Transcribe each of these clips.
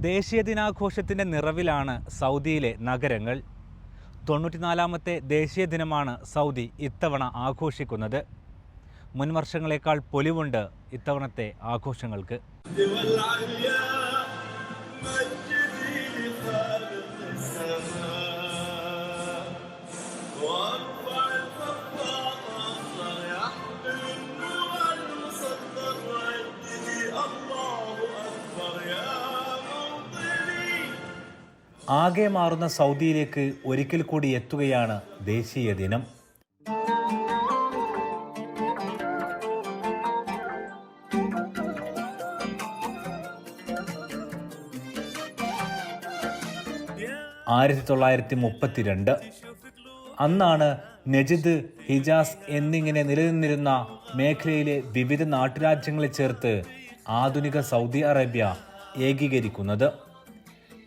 ദേശീയ ദിനാഘോഷത്തിൻ്റെ നിറവിലാണ് സൗദിയിലെ നഗരങ്ങൾ. 94ാമത്തെ ദേശീയ ദിനമാണ് സൗദി ഇത്തവണ ആഘോഷിക്കുന്നത്. മുൻ വർഷങ്ങളെക്കാൾ പൊലിവുണ്ട് ഇത്തവണത്തെ ആഘോഷങ്ങൾക്ക്. ആകെ മാറുന്ന സൗദിയിലേക്ക് ഒരിക്കൽ കൂടി എത്തുകയാണ് ദേശീയ ദിനം. ആയിരത്തി 1932 അന്നാണ് നജിദ്, ഹിജാസ് എന്നിങ്ങനെ നിലനിന്നിരുന്ന മേഖലയിലെ വിവിധ നാട്ടുരാജ്യങ്ങളെ ചേർത്ത് ആധുനിക സൗദി അറേബ്യ ഏകീകരിക്കുന്നത്.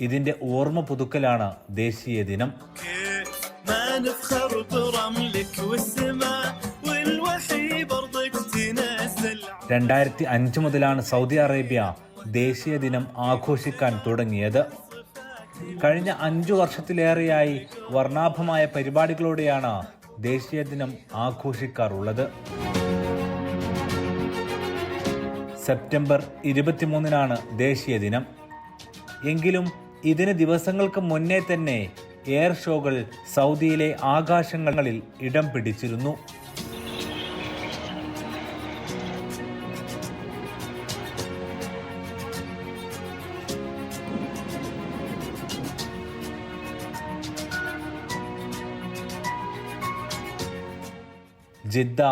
ഇതിന്റെ ഓർമ്മ പുതുക്കലാണ് ദേശീയ ദിനം. 2005 മുതലാണ് സൗദി അറേബ്യ ദേശീയ ദിനം ആഘോഷിക്കാൻ തുടങ്ങിയത്. കഴിഞ്ഞ 5 വർഷത്തിലേറെയായി വർണ്ണാഭമായ പരിപാടികളോടെയാണ് ദേശീയ ദിനം ആഘോഷിക്കാറുള്ളത്. സെപ്റ്റംബർ 23-നാണ് ദേശീയ ദിനം. എങ്കിലും ഇതിന് ദിവസങ്ങൾക്ക് മുന്നേ തന്നെ എയർ ഷോകൾ സൗദിയിലെ ആകാശങ്ങളിൽ ഇടം പിടിച്ചിരുന്നു. ജിദ്ദ,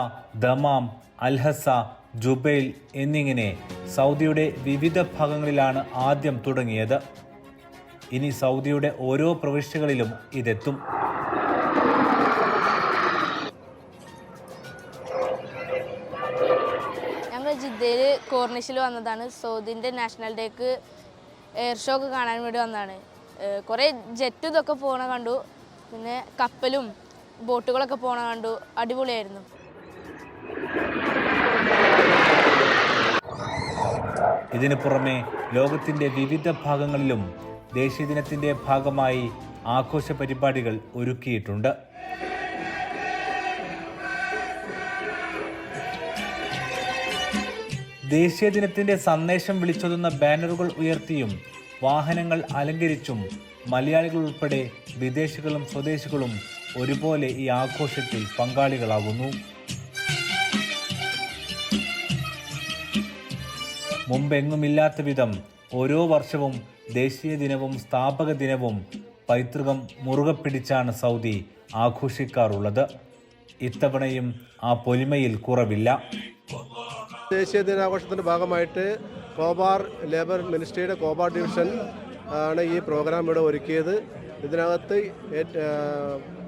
ദമാം, അൽഹസ, ജുബൈൽ എന്നിങ്ങനെ സൗദിയുടെ വിവിധ ഭാഗങ്ങളിലാണ് ആദ്യം തുടങ്ങിയത്. ഇനി സൗദിയുടെ ഓരോ പ്രവിശ്യകളിലും ഇതെത്തും. ഞങ്ങൾ ജിദ്ദയിൽ കോർണിഷിൽ വന്നതാണ്. സൗദിൻ്റെ നാഷണൽ ഡേക്ക് എയർ ഷോ ഒക്കെ കാണാൻ വേണ്ടി വന്നതാണ്. കുറേ ജെറ്റും ഇതൊക്കെ പോണ കണ്ടു. പിന്നെ കപ്പലും ബോട്ടുകളൊക്കെ പോണ കണ്ടു. അടിപൊളിയായിരുന്നു. ഇതിനു പുറമെ ലോകത്തിൻ്റെ വിവിധ ഭാഗങ്ങളിലും ദേശീയ ദിനത്തിൻ്റെ ഭാഗമായി ആഘോഷ പരിപാടികൾ ഒരുക്കിയിട്ടുണ്ട്. ദേശീയ ദിനത്തിൻ്റെ സന്ദേശം വിളിച്ചോതുന്ന ബാനറുകൾ ഉയർത്തിയും വാഹനങ്ങൾ അലങ്കരിച്ചും മലയാളികൾ ഉൾപ്പെടെ വിദേശികളും സ്വദേശികളും ഒരുപോലെ ഈ ആഘോഷത്തിൽ പങ്കാളികളാകുന്നു. മുമ്പെങ്ങുമില്ലാത്ത വിധം ഓരോ വർഷവും ദേശീയ ദിനവും സ്ഥാപക ദിനവും പൈതൃകം മുറുകെ പിടിച്ചാണ് സൗദി ആഘോഷിക്കാറുള്ളത്. ഇത്തവണയും ആ പൊലിമയിൽ കുറവില്ല. ദേശീയ ദിനാഘോഷത്തിൻ്റെ ഭാഗമായിട്ട് കോബാർ ലേബർ മിനിസ്ട്രിയുടെ കോബാർ ഡിവിഷൻ ആണ് ഈ പ്രോഗ്രാം ഇവിടെ ഒരുക്കിയത്. ഇതിനകത്ത്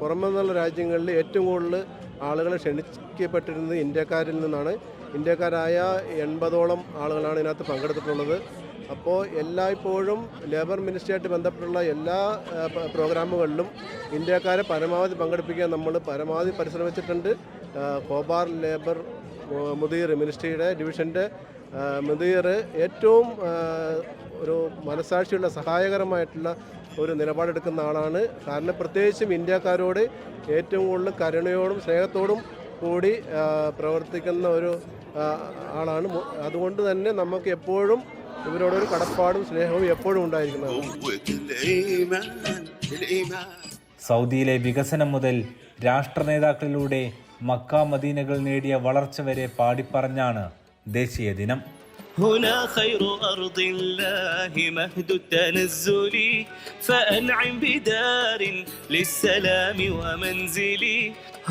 പുറമെ നിന്നുള്ള രാജ്യങ്ങളിൽ ഏറ്റവും കൂടുതൽ ആളുകളെ ക്ഷണിക്കപ്പെട്ടിരുന്നത് ഇന്ത്യക്കാരിൽ നിന്നാണ്. ഇന്ത്യക്കാരായ 80ഓളം ആളുകളാണ് ഇതിനകത്ത് പങ്കെടുത്തിട്ടുള്ളത്. അപ്പോൾ എല്ലായ്പ്പോഴും ലേബർ മിനിസ്ട്രിയായിട്ട് ബന്ധപ്പെട്ടുള്ള എല്ലാ പ്രോഗ്രാമുകളിലും ഇന്ത്യക്കാരെ പരമാവധി പങ്കെടുപ്പിക്കാൻ നമ്മൾ പരമാവധി പരിശ്രമിച്ചിട്ടുണ്ട്. കോബാർ ലേബർ മുദീർ മിനിസ്ട്രിയുടെ ഡിവിഷൻ്റെ മുദീർ ഏറ്റവും ഒരു മനസാക്ഷിയുള്ള സഹായകരമായിട്ടുള്ള ഒരു നിലപാടെടുക്കുന്ന ആളാണ്. കാരണം പ്രത്യേകിച്ചും ഇന്ത്യക്കാരോട് ഏറ്റവും കൂടുതൽ കരുണയോടും സ്നേഹത്തോടും കൂടി പ്രവർത്തിക്കുന്ന ഒരു ആളാണ്. അതുകൊണ്ട് തന്നെ നമുക്ക് എപ്പോഴും ഇവരോടൊരു കടപ്പാടും സ്നേഹവും എപ്പോഴും ഉണ്ടായിരിക്കുന്നതാണ്. സൗദിയിലെ വികസനം മുതൽ രാഷ്ട്ര നേതാക്കളിലൂടെ മക്ക മദീനകൾ നേടിയ വളർച്ച വരെ പാടിപ്പറഞ്ഞാണ് ദേശീയ ദിനം. هنا خير أرض الله مهد التنزل فأنعم بدار للسلام ومنزلي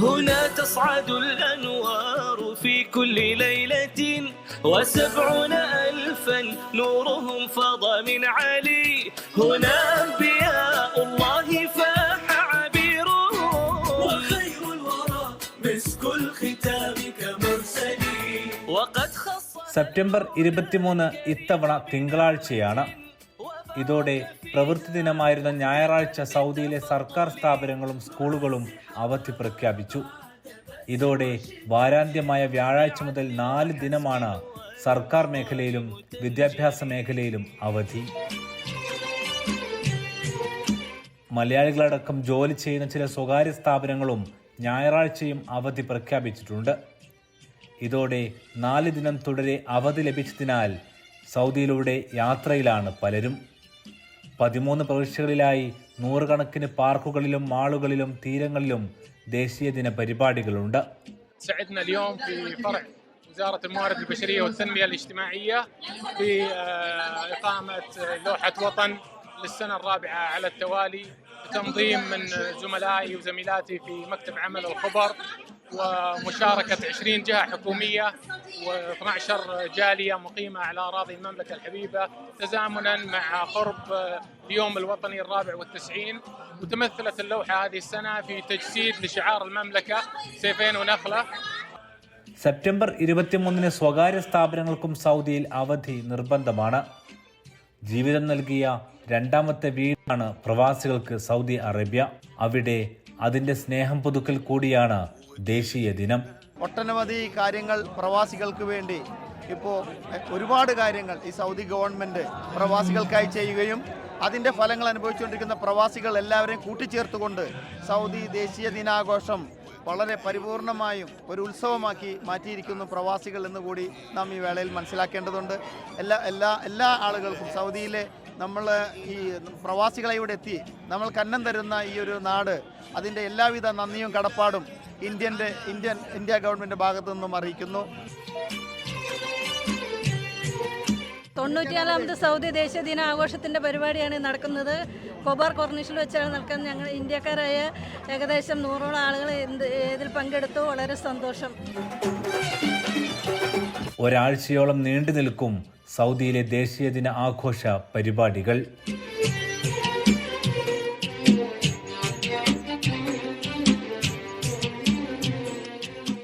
هنا تصعد الأنوار في كل ليلة و70,000 نورهم فاض من علي هنا أنبياء الله فاح عبيرهم وخير الورى مسك الختام كمرسلي وقد സെപ്റ്റംബർ 23 ഇത്തവണ തിങ്കളാഴ്ചയാണ്. ഇതോടെ പ്രവൃത്തി ദിനമായിരുന്ന ഞായറാഴ്ച സൗദിയിലെ സർക്കാർ സ്ഥാപനങ്ങളും സ്കൂളുകളും അവധി പ്രഖ്യാപിച്ചു. ഇതോടെ വാരാന്ത്യമായ വ്യാഴാഴ്ച മുതൽ 4 ദിനമാണ് സർക്കാർ മേഖലയിലും വിദ്യാഭ്യാസ മേഖലയിലും അവധി. മലയാളികളടക്കം ജോലി ചെയ്യുന്ന ചില സ്വകാര്യ സ്ഥാപനങ്ങളും ഞായറാഴ്ചയും അവധി പ്രഖ്യാപിച്ചിട്ടുണ്ട്. ഇതോടെ 4 ദിനം തുടരെ അവധി ലഭിച്ചതിനാൽ സൗദിയിലൂടെ യാത്രയിലാണ് പലരും. 13 പ്രവിശ്യകളിലായി 100 കണക്കിന് പാർക്കുകളിലും മാളുകളിലും തീരങ്ങളിലും ദേശീയ ദിന പരിപാടികളുണ്ട്. سعدنا اليوم في فرع وزارة الموارد البشرية والتنمية الاجتماعية بإقامة لوحة وطن للسنة الرابعة على التوالي بتنظيم من زملائي وزميلاتي في مكتب عمل الخبر ومشاركة 20 جهة حكومية و12 جالية مقيمة على أراضي المملكة الحبيبة تزامنا مع قرب اليوم الوطني الرابع والتسعين. وتمثلت اللوحة هذه السنة في تجسيد لشعار المملكة سيفين ونخلة. സെപ്റ്റംബർ 23 സ്വകാര്യ സ്ഥാപനങ്ങൾക്കും സൗദിയിൽ അവധി നിർബന്ധമാണ്. ജീവിതം നൽകിയ രണ്ടാമത്തെ വീടാണ് പ്രവാസികൾക്ക് സൗദി അറേബ്യ. അവിടെ അതിൻ്റെ സ്നേഹം പുതുക്കൽ കൂടിയാണ് ദേശീയ ദിനം. ഒട്ടനവധി കാര്യങ്ങൾ പ്രവാസികൾക്ക് വേണ്ടി ഇപ്പോൾ ഒരുപാട് കാര്യങ്ങൾ ഈ സൗദി ഗവൺമെൻറ് പ്രവാസികൾക്കായി ചെയ്യുകയും അതിൻ്റെ ഫലങ്ങൾ അനുഭവിച്ചുകൊണ്ടിരിക്കുന്ന പ്രവാസികൾ എല്ലാവരെയും കൂട്ടിച്ചേർത്തുകൊണ്ട് സൗദി ദേശീയ ദിനാഘോഷം വളരെ പരിപൂർണമായും ഒരു ഉത്സവമാക്കി മാറ്റിയിരിക്കുന്നു പ്രവാസികൾ എന്നുകൂടി നാം ഈ വേളയിൽ മനസ്സിലാക്കേണ്ടതുണ്ട്. എല്ലാ ആളുകൾക്കും സൗദിയിലെ നമ്മൾ ഈ പ്രവാസികളെ ഇവിടെ എത്തി നമ്മൾക്ക് അന്നം തരുന്ന ഈ ഒരു നാട് അതിൻ്റെ എല്ലാവിധ നന്ദിയും കടപ്പാടും ഇന്ത്യ ഗവൺമെൻറ് ഭാഗത്തു നിന്നും അറിയിക്കുന്നു. 94ാമത് സൗദി ദേശീയ ദിനാഘോഷത്തിൻ്റെ പരിപാടിയാണ് നടക്കുന്നത്. കോബാർ കോർണിഷിൽ വെച്ചാണ് നടക്കുന്നത്. ഞങ്ങൾ ഇന്ത്യക്കാരായ ഏകദേശം 100ഓളം ആളുകൾ ഇതിൽ പങ്കെടുത്തു. വളരെ സന്തോഷം. ഒരാഴ്ചയോളം നീണ്ടു നിൽക്കും സൗദിയിലെ ദേശീയ ദിന ആഘോഷ പരിപാടികൾ.